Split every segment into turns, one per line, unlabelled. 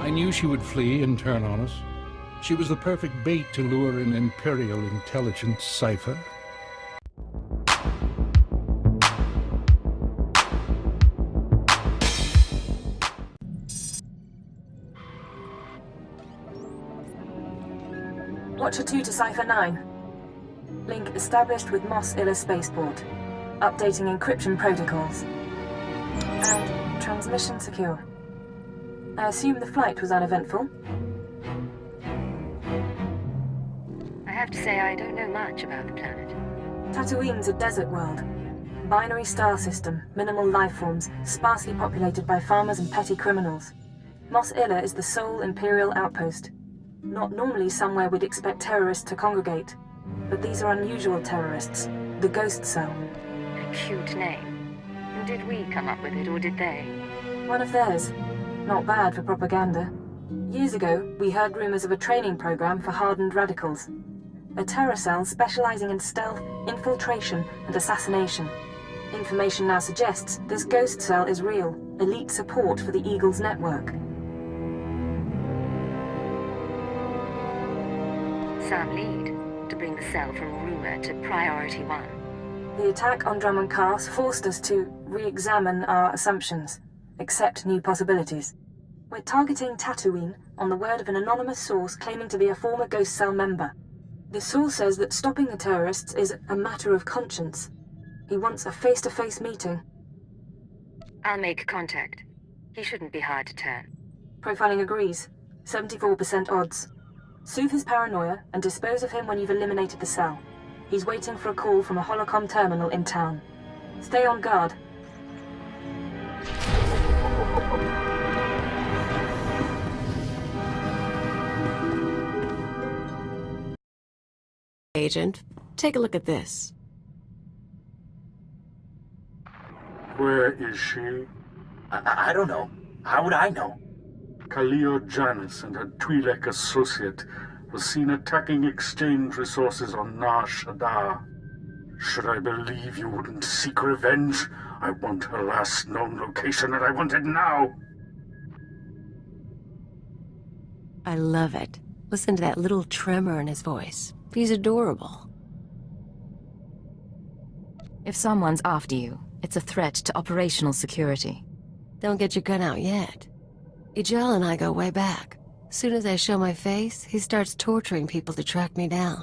I knew she would flee and turn on us. She was the perfect bait to lure an Imperial intelligence cipher.
Watcher 2 to Cipher 9. Link established with Mos Illa Spaceport. Updating encryption protocols. And transmission secure. I assume the flight was uneventful?
I have to say I don't know much about the planet.
Tatooine's a desert world. Binary star system, minimal life forms, sparsely populated by farmers and petty criminals. Mos Illa is the sole Imperial outpost. Not normally somewhere we'd expect terrorists to congregate. But these are unusual terrorists. The Ghost Cell.
A cute name. And did we come up with it, or did they?
One of theirs. Not bad for propaganda. Years ago, we heard rumors of a training program for hardened radicals. A terror cell specializing in stealth, infiltration, and assassination. Information now suggests this Ghost Cell is real. Elite support for the Eagles network.
Some lead to bring the cell from rumor to priority 1.
The attack on Drummond Cast forced us to re-examine our assumptions, accept new possibilities. We're targeting Tatooine on the word of an anonymous source claiming to be a former Ghost Cell member. The source says that stopping the terrorists is a matter of conscience. He wants a face-to-face meeting.
I'll make contact. He shouldn't be hard to turn.
Profiling agrees. 74% odds. Soothe his paranoia and dispose of him when you've eliminated the cell. He's waiting for a call from a holocom terminal in town. Stay on guard.
Agent, take a look at this.
Where is she?
I don't know. How would I know?
Khalil Janus and her Twi'lek associate was seen attacking exchange resources on Nar Shaddaa. Should I believe you wouldn't seek revenge? I want her last known location, and I want it now!
I love it. Listen to that little tremor in his voice. He's adorable.
If someone's after you, it's a threat to operational security.
Don't get your gun out yet. Ijel and I go way back. As soon as I show my face, he starts torturing people to track me down.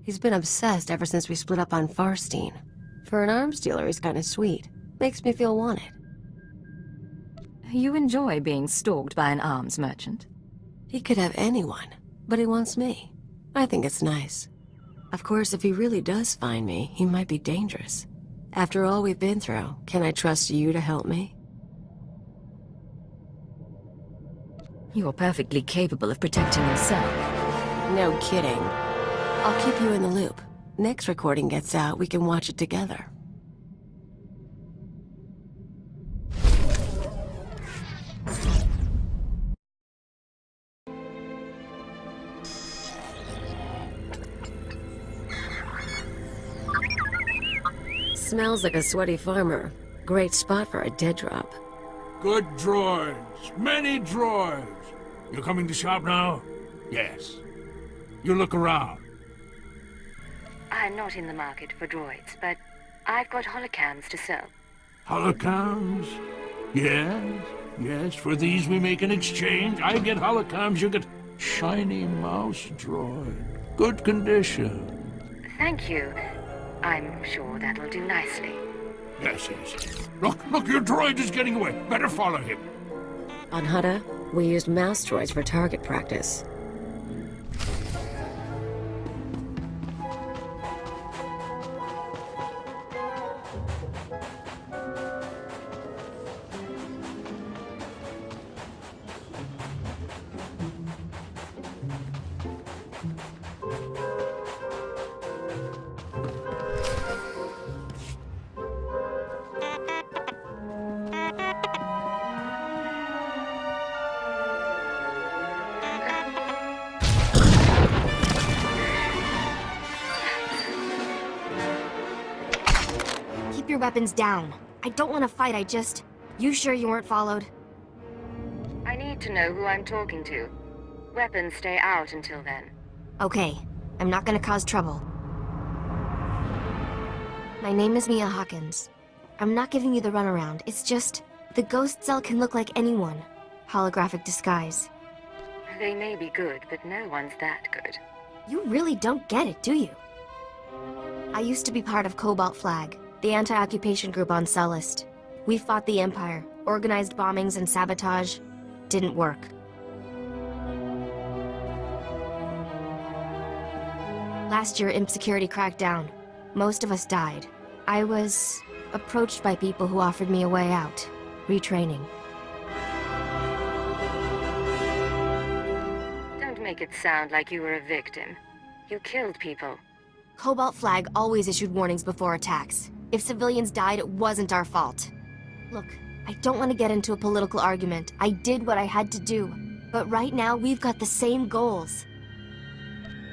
He's been obsessed ever since we split up on Farstein. For an arms dealer, he's kind of sweet. Makes me feel wanted.
You enjoy being stalked by an arms merchant?
He could have anyone, but he wants me. I think it's nice. Of course, if he really does find me, he might be dangerous. After all we've been through, can I trust you to help me?
You're perfectly capable of protecting yourself.
No kidding. I'll keep you in the loop. Next recording gets out, we can watch it together. Smells like a sweaty farmer. Great spot for a dead drop.
Good droids. Many droids. You coming to shop now? Yes. You look around.
I'm not in the market for droids, but I've got holocams to sell.
Holocams? Yes. Yes, for these we make an exchange. I get holocams, you get shiny mouse droid. Good condition.
Thank you. I'm sure that'll do nicely.
Yes, yes. Look, your droid is getting away. Better follow him.
On Hutta, we used mouse droids for target practice.
Keep your weapons down. I don't want to fight, You sure you weren't followed?
I need to know who I'm talking to. Weapons stay out until then.
Okay, I'm not gonna cause trouble. My name is Mia Hawkins. I'm not giving you the runaround, it's just... the ghost cell can look like anyone. Holographic disguise.
They may be good, but no one's that good.
You really don't get it, do you? I used to be part of Cobalt Flag, the anti-occupation group on Cellist. We fought the Empire, organized bombings and sabotage. Didn't work. Last year, Imp Security cracked down. Most of us died. I was approached by people who offered me a way out. Retraining.
Don't make it sound like you were a victim. You killed people.
Cobalt Flag always issued warnings before attacks. If civilians died, it wasn't our fault. Look, I don't want to get into a political argument. I did what I had to do. But right now, we've got the same goals.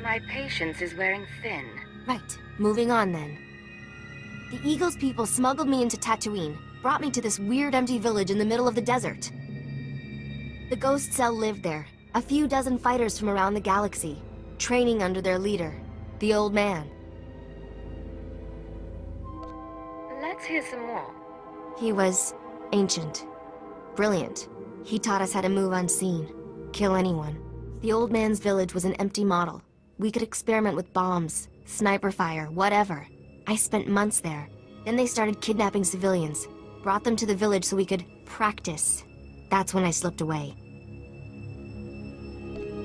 My patience is wearing thin.
Right. Moving on, then. The Eagles people smuggled me into Tatooine, brought me to this weird empty village in the middle of the desert. The Ghost Cell lived there, a few dozen fighters from around the galaxy, training under their leader, the Old Man.
Let's hear some more.
He was ancient, brilliant. He taught us how to move unseen, kill anyone. The Old Man's village was an empty model. We could experiment with bombs, sniper fire, whatever. I spent months there. Then they started kidnapping civilians, brought them to the village so we could practice. That's when I slipped away.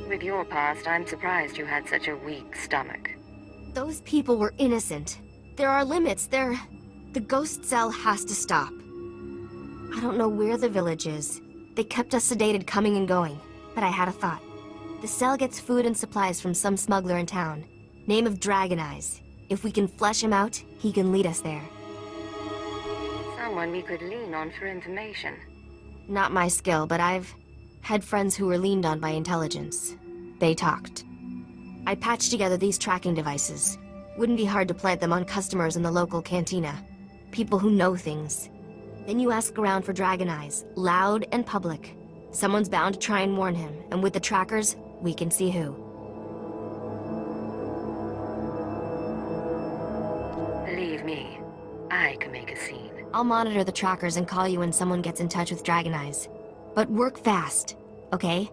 With your past, I'm surprised you had such a weak stomach.
Those people were innocent. There are limits. The Ghost Cell has to stop. I don't know where the village is. They kept us sedated coming and going, but I had a thought. The cell gets food and supplies from some smuggler in town. Name of Dragon Eyes. If we can flesh him out, he can lead us there.
Someone we could lean on for information.
Not my skill, but I've had friends who were leaned on by intelligence. They talked. I patched together these tracking devices. Wouldn't be hard to plant them on customers in the local cantina. People who know things. Then you ask around for Dragon Eyes, loud and public. Someone's bound to try and warn him, and with the trackers, we can see who.
Believe me, I can make a scene.
I'll monitor the trackers and call you when someone gets in touch with Dragon Eyes. But work fast, okay?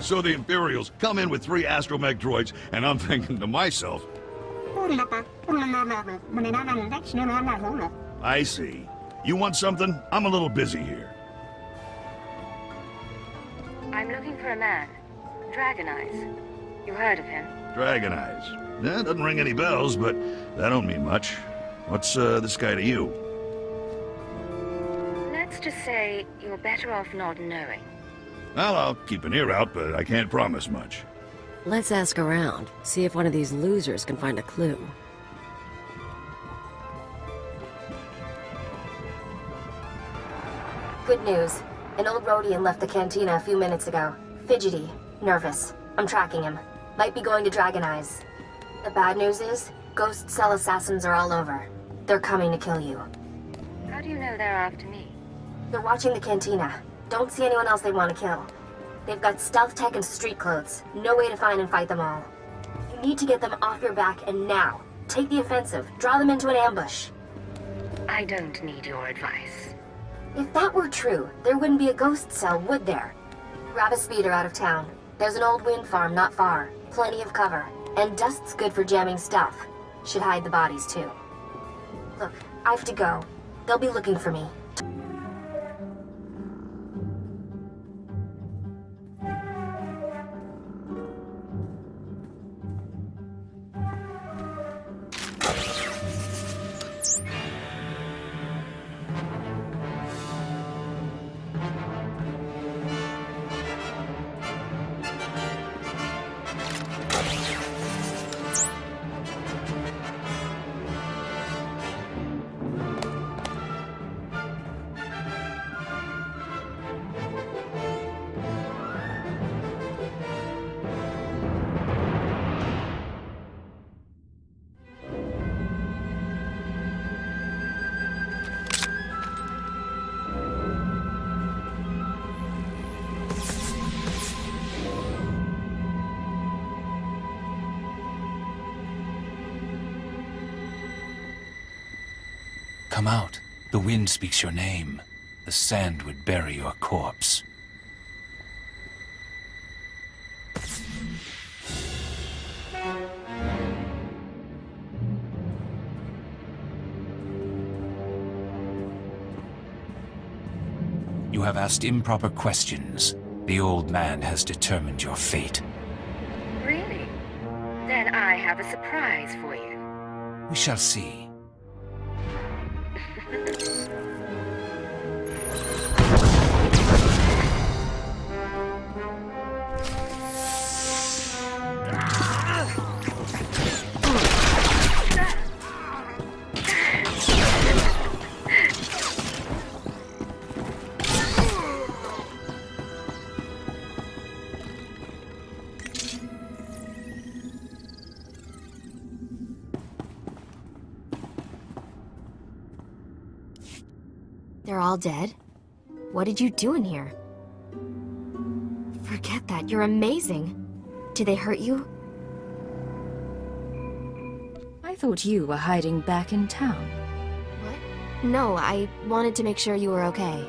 So the Imperials come in with 3 astromech droids, and I'm thinking to myself, I see. You want something? I'm a little busy here.
I'm looking for a man. Dragon Eyes. You heard of him?
Dragon Eyes. That doesn't ring any bells, but that don't mean much. What's this guy to you?
Let's just say you're better off not knowing.
Well, I'll keep an ear out, but I can't promise much.
Let's ask around, see if one of these losers can find a clue.
Good news. An old Rhodian left the cantina a few minutes ago. Fidgety, nervous. I'm tracking him. Might be going to Dragon Eyes. The bad news is, Ghost Cell assassins are all over. They're coming to kill you.
How do you know they're after me?
They're watching the cantina. Don't see anyone else they want to kill. They've got stealth tech and street clothes. No way to find and fight them all. You need to get them off your back, and now. Take the offensive. Draw them into an ambush.
I don't need your advice.
If that were true, there wouldn't be a Ghost Cell, would there? Grab a speeder out of town. There's an old wind farm not far. Plenty of cover. And dust's good for jamming stuff. Should hide the bodies, too. Look, I have to go. They'll be looking for me.
Come out. The wind speaks your name. The sand would bury your corpse. You have asked improper questions. The old man has determined your fate.
Really? Then I have a surprise for you.
We shall see.
They're all dead? What did you do in here? Forget that, you're amazing. Did they hurt you?
I thought you were hiding back in town.
What? No, I wanted to make sure you were okay.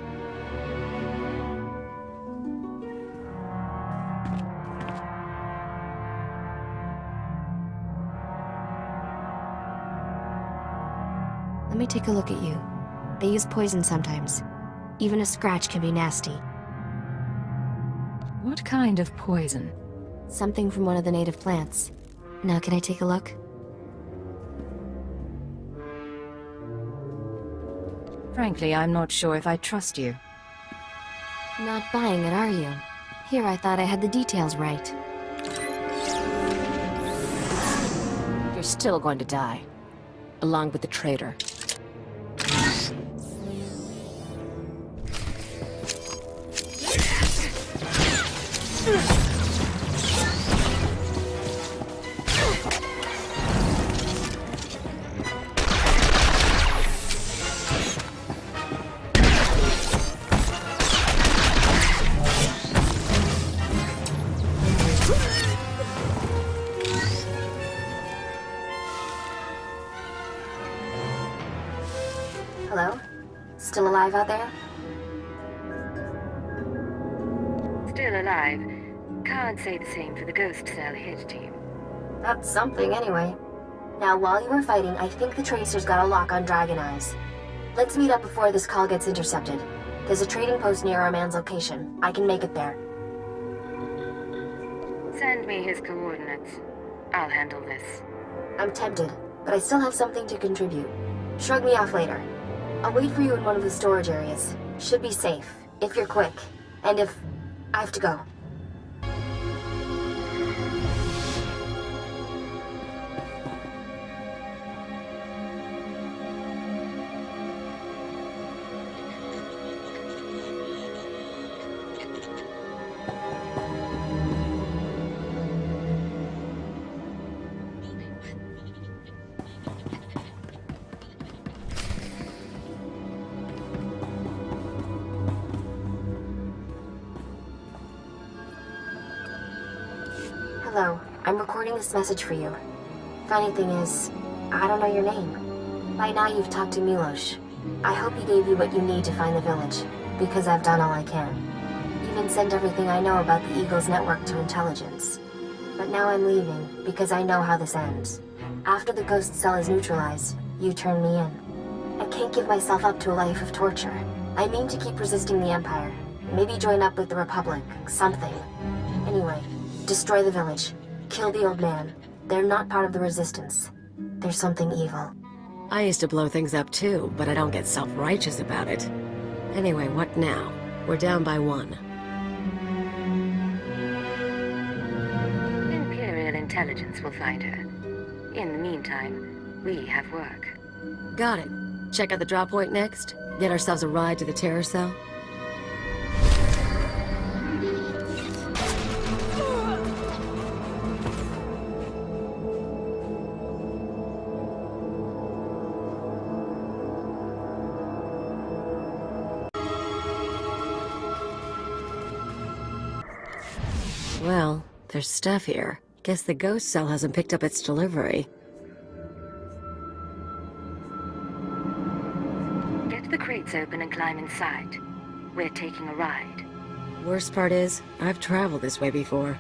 Let me take a look at you. They use poison sometimes. Even a scratch can be nasty.
What kind of poison?
Something from one of the native plants. Now can I take a look?
Frankly, I'm not sure if I trust you.
Not buying it, are you? Here, I thought I had the details right.
You're still going to die. Along with the traitor.
Hello? Still alive out there?
Still alive. Can't say the same for the Ghost Cell hit team.
That's something, anyway. Now, while you were fighting, I think the Tracer's got a lock on Dragon Eyes. Let's meet up before this call gets intercepted. There's a trading post near our man's location. I can make it there.
Send me his coordinates. I'll handle this.
I'm tempted, but I still have something to contribute. Shrug me off later. I'll wait for you in one of the storage areas. Should be safe, if you're quick. And if I have to go. Hello, I'm recording this message for you. Funny thing is, I don't know your name. By now you've talked to Milos. I hope he gave you what you need to find the village, because I've done all I can. Even sent everything I know about the Eagle's network to intelligence. But now I'm leaving, because I know how this ends. After the Ghost Cell is neutralized, you turn me in. I can't give myself up to a life of torture. I mean to keep resisting the Empire. Maybe join up with the Republic, something. Anyway, destroy the village. Kill the old man. They're not part of the Resistance. There's something evil.
I used to blow things up too, but I don't get self-righteous about it. Anyway, what now? We're down by 1.
Imperial intelligence will find her. In the meantime, we have work.
Got it. Check out the drop point next. Get ourselves a ride to the terror cell. Well, there's stuff here. Guess the ghost cell hasn't picked up its delivery.
gates open and climb inside. We're taking a ride.
Worst part is, I've traveled this way before.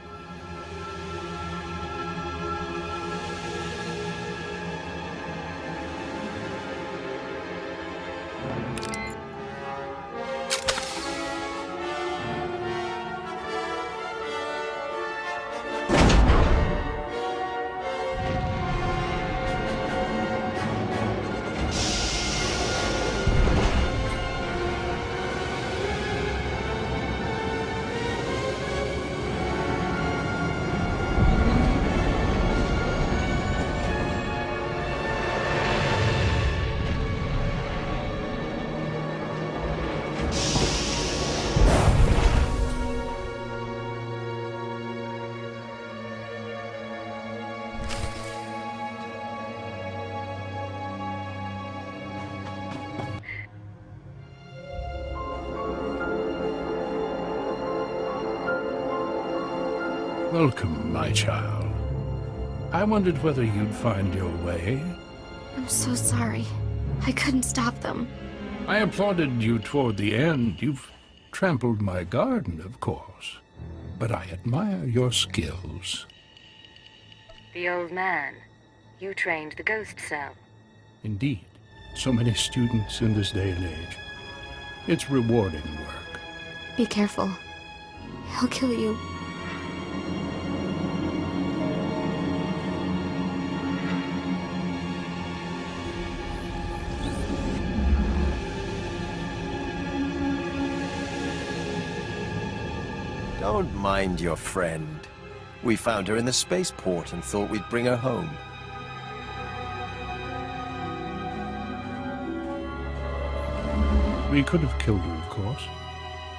Welcome, my child. I wondered whether you'd find your way.
I'm so sorry. I couldn't stop them.
I applauded you toward the end. You've trampled my garden, of course. But I admire your skills.
The old man. You trained the ghost cell.
Indeed. So many students in this day and age. It's rewarding work.
Be careful. He'll kill you.
Don't mind your friend. We found her in the spaceport and thought we'd bring her home.
We could have killed her, of course.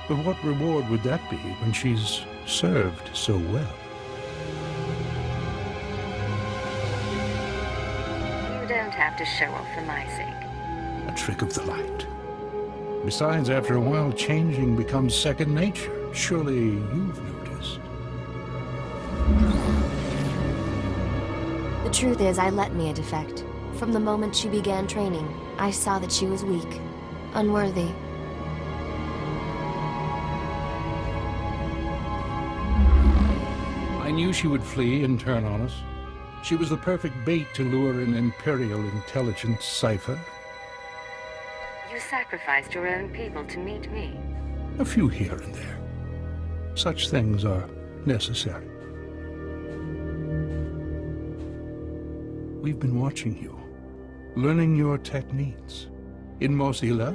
But what reward would that be when she's served so well?
You don't have to show off for my sake.
A trick of the light. Besides, after a while, changing becomes second nature. Surely you've noticed.
The truth is, I let Mia defect. From the moment she began training, I saw that she was weak, unworthy.
I knew she would flee and turn on us. She was the perfect bait to lure an Imperial intelligence cipher.
You sacrificed your own people to meet me.
A few here and there. Such things are necessary. We've been watching you, learning your techniques. In Mosila,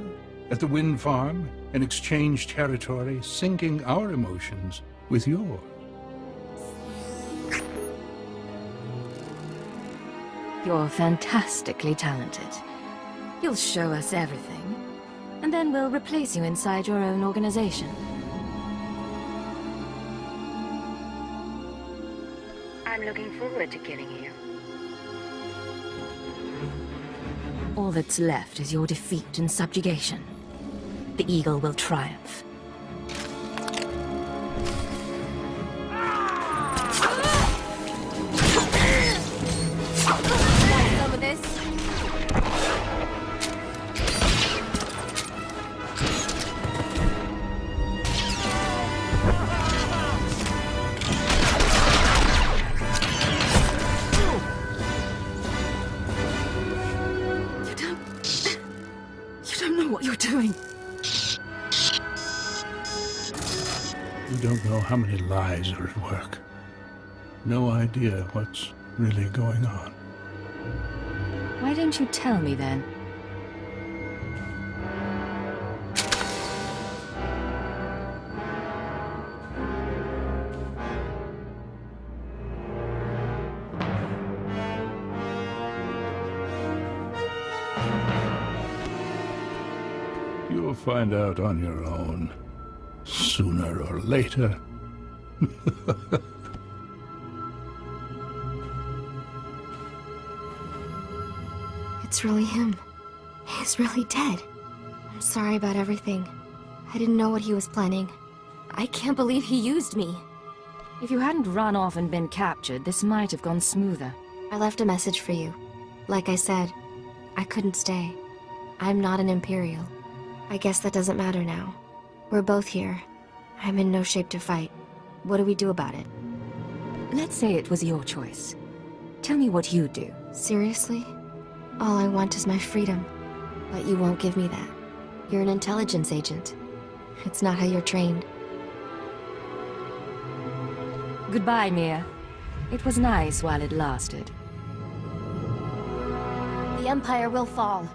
at the wind farm, in exchange territory, syncing our emotions with yours.
You're fantastically talented. You'll show us everything, and then we'll replace you inside your own organization.
I'm looking forward to killing you.
All that's left is your defeat and subjugation. The Eagle will triumph.
Some of this.
You don't know what you're doing.
You don't know how many lies are at work. No idea what's really going on.
Why don't you tell me then?
You'll find out on your own, sooner or later.
It's really him. He's really dead. I'm sorry about everything. I didn't know what he was planning. I can't believe he used me.
If you hadn't run off and been captured, this might have gone smoother.
I left a message for you. Like I said, I couldn't stay. I'm not an Imperial. I guess that doesn't matter now. We're both here. I'm in no shape to fight. What do we do about it?
Let's say it was your choice. Tell me what you'd do.
Seriously? All I want is my freedom. But you won't give me that. You're an intelligence agent. It's not how you're trained.
Goodbye, Mia. It was nice while it lasted.
The Empire will fall.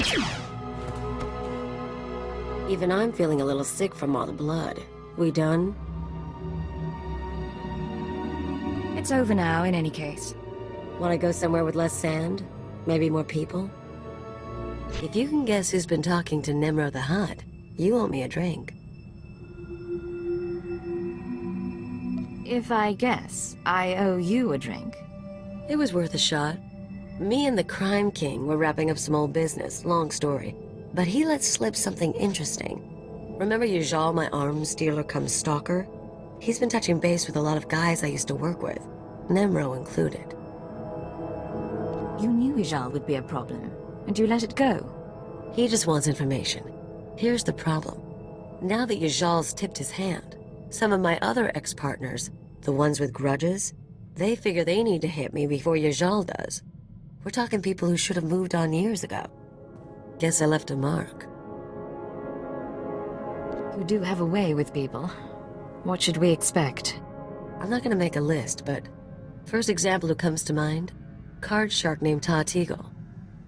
Even I'm feeling a little sick from all the blood. We done?
It's over now, in any case.
Want to go somewhere with less sand? Maybe more people? If you can guess who's been talking to Nimro the Hutt, you owe me a drink.
If I guess, I owe you a drink.
It was worth a shot. Me and the Crime King were wrapping up some old business, long story. But he let slip something interesting. Remember Yajal, my arms dealer come stalker? He's been touching base with a lot of guys I used to work with, Nimro included.
You knew Ijal would be a problem, and you let it go.
He just wants information. Here's the problem. Now that Yajal's tipped his hand, some of my other ex-partners, the ones with grudges, they figure they need to hit me before Yajal does. We're talking people who should have moved on years ago. Guess I left a mark.
You do have a way with people. What should we expect?
I'm not gonna make a list, but first example who comes to mind, card shark named Todd Eagle.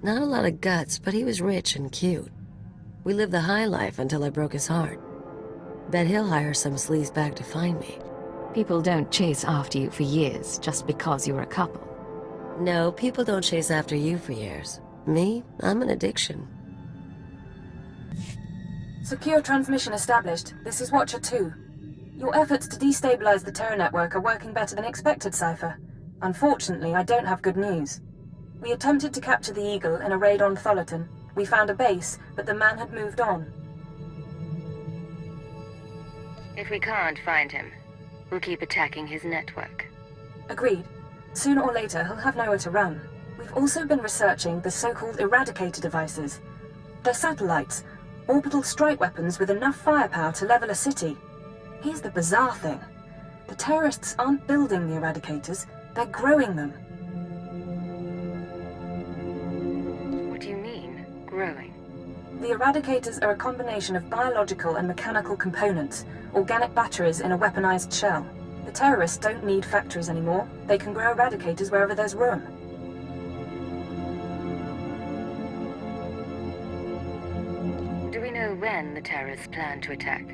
Not a lot of guts, but he was rich and cute. We lived the high life until I broke his heart. Bet he'll hire some sleaze back to find me.
People don't chase after you for years just because you're a couple.
No, people don't chase after you for years. Me, I'm an addiction.
Secure transmission established. This is Watcher 2. Your efforts to destabilize the terror network are working better than expected, Cypher. Unfortunately, I don't have good news. We attempted to capture the Eagle in a raid on Tholiton. We found a base, but the man had moved on.
If we can't find him, we'll keep attacking his network.
Agreed. Sooner or later, he'll have nowhere to run. We've also been researching the so-called Eradicator devices. They're satellites, orbital strike weapons with enough firepower to level a city. Here's the bizarre thing. The terrorists aren't building the Eradicators, they're growing them.
What do you mean, growing?
The Eradicators are a combination of biological and mechanical components, organic batteries in a weaponized shell. The terrorists don't need factories anymore. They can grow Eradicators wherever there's room.
Do we know when the terrorists plan to attack?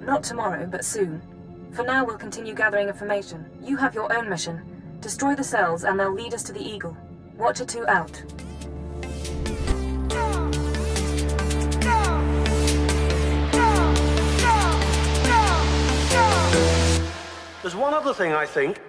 Not tomorrow, but soon. For now, we'll continue gathering information. You have your own mission. Destroy the cells and they'll lead us to the Eagle. Watcher 2 out.
There's one other thing I think.